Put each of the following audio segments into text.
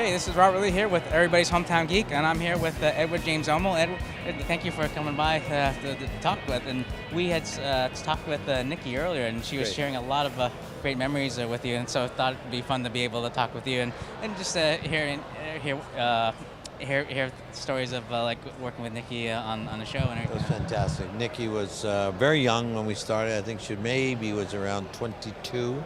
Okay, this is Robert Lee here with everybody's Hometown Geek, and I'm here with Edward James Olmos. Edward, thank you for coming by to talk with. And we had talked with Nicki earlier, and she was Great. sharing a lot of great memories with you, and so I thought it'd be fun to be able to talk with you and just hear stories of like working with Nicki on the show and It everything. was fantastic. Nicki was very young when we started. I think she maybe was around 22.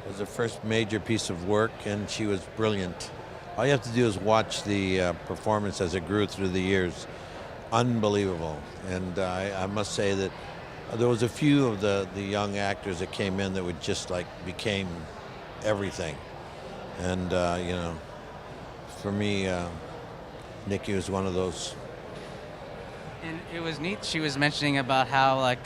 It was her first major piece of work, and she was brilliant. All you have to do is watch the performance as it grew through the years. Unbelievable. And I must say that there was a few of the young actors that came in that would just like became everything. And, for me, Nicki was one of those. And it was neat. She was mentioning about how like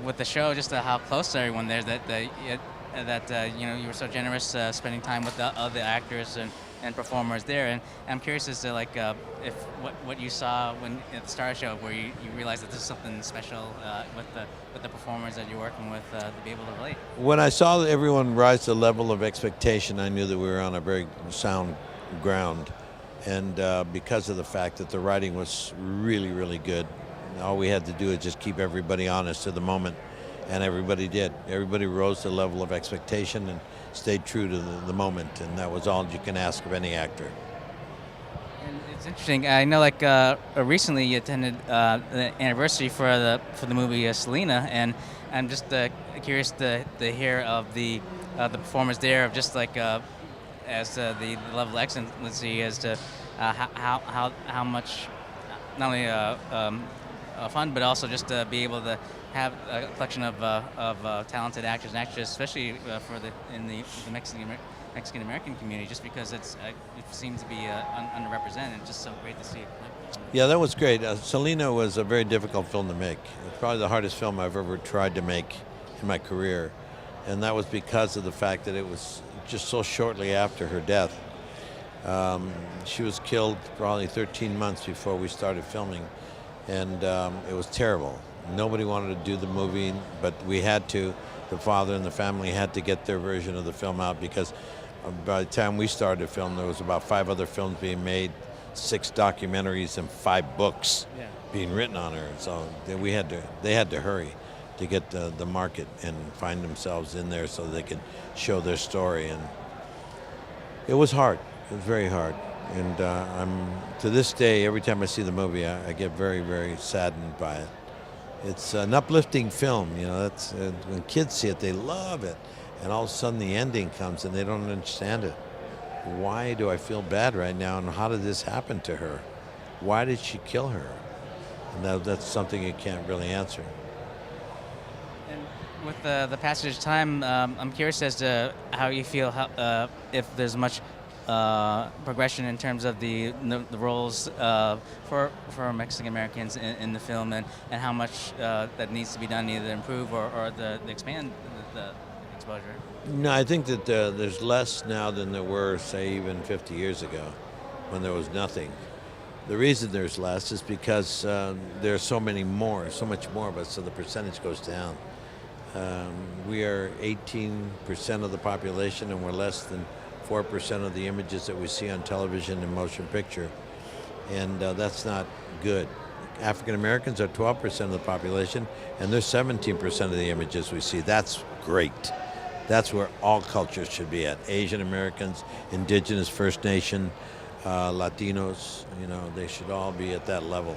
with the show, just how close to everyone there. That you were so generous spending time with the other actors and performers there. And I'm curious as to like if what you saw when at the Star Show, where you realized that this is something special with the performers that you're working with to be able to relate. When I saw everyone rise to the level of expectation, I knew that we were on a very sound ground. And because of the fact that the writing was really, really good, all we had to do is just keep everybody honest to the moment, and everybody did. Everybody rose to the level of expectation and stayed true to the moment, and that was all you can ask of any actor. And it's interesting. I know, like recently, you attended the anniversary for the movie Selena, and I'm just curious to hear of the performers there, of just like as the level of excellency, as to how much not only fun, but also just to be able to have a collection of talented actors and actresses, especially in the Mexican American community, just because it seems to be underrepresented. It's just so great to see. Yeah, that was great. Selena was a very difficult film to make. It's probably the hardest film I've ever tried to make in my career, and that was because of the fact that it was just so shortly after her death. She was killed probably 13 months before we started filming, and it was terrible. Nobody wanted to do the movie, but we had to. The father and the family had to get their version of the film out, because by the time we started to film, there was about 5 other films being made, 6 documentaries, and 5 books being written on her. So they had to hurry to get the market and find themselves in there so they could show their story. And it was hard. It was very hard. And to this day, every time I see the movie, I get very, very saddened by it. It's an uplifting film, that's when kids see it, they love it. And all of a sudden the ending comes and they don't understand it. Why do I feel bad right now, and how did this happen to her? Why did she kill her? And that's something you can't really answer. And with the passage of time, I'm curious as to how you feel, if there's much progression in terms of the roles for Mexican Americans in the film, and how much that needs to be done, either to improve or to expand the exposure. No, I think that there's less now than there were, say, even 50 years ago, when there was nothing. The reason there's less is because there are so much more of us, so the percentage goes down. We are 18% of the population, and we're less than 4% of the images that we see on television and motion picture, and that's not good. African Americans are 12% of the population, and they're 17% of the images we see. That's great. That's where all cultures should be at. Asian Americans, Indigenous, First Nation, Latinos, they should all be at that level.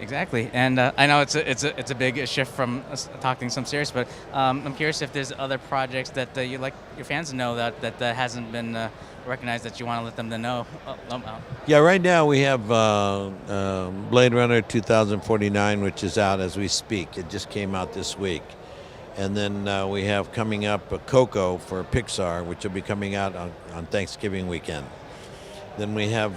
Exactly, and I know it's a big shift from talking some serious, but I'm curious if there's other projects that you like your fans to know that hasn't been recognized, that you want to let them to know about. Yeah, right now we have Blade Runner 2049, which is out as we speak. It just came out this week. And then we have coming up Coco for Pixar, which will be coming out on Thanksgiving weekend. Then we have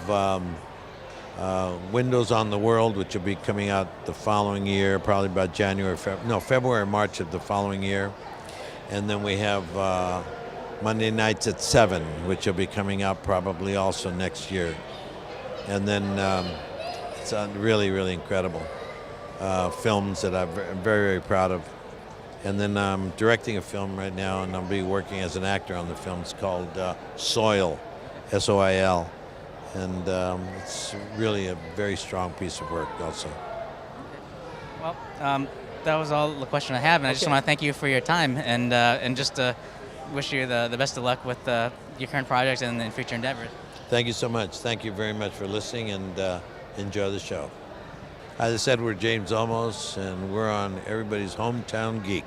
Windows on the World, which will be coming out the following year, probably about February, March of the following year. And then we have Monday Nights at 7, which will be coming out probably also next year. And then it's really, really incredible films that I'm very, very proud of. And then I'm directing a film right now, and I'll be working as an actor on the film. It's called Soil, S-O-I-L. And it's really a very strong piece of work also. Well, that was all the question I have, and I just Okay. want to thank you for your time, and just wish you the best of luck with your current projects and future endeavors. Thank you so much. Thank you very much for listening, and enjoy the show. Hi, this is Edward James Olmos, and we're on everybody's Hometown Geek.